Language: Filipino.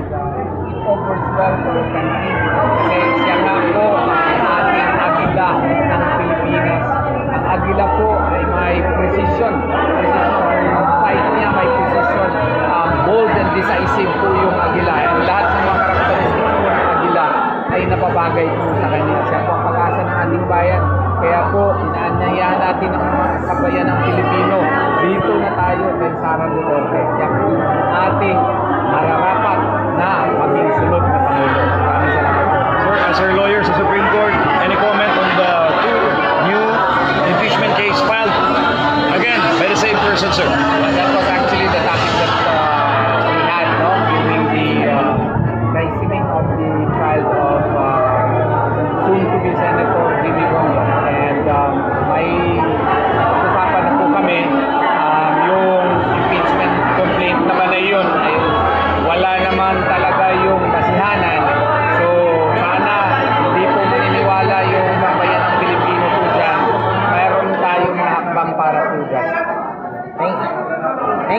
it offers well for the country. Kasi siya nga po ang ating agila ng Pilipinas. Ang agila po ay may precision. Ang fight niya may precision. Bold and decisive po yung agila. Ang lahat ng mga characteristics po ng agila ay napabagay po sa kanya. Siya po ang pag-asa ng ating bayan. Kaya po, inaanyayahan natin ang mga kabayan ng Pilipino. Dito na tayo kay Sara Duterte. Siya po ating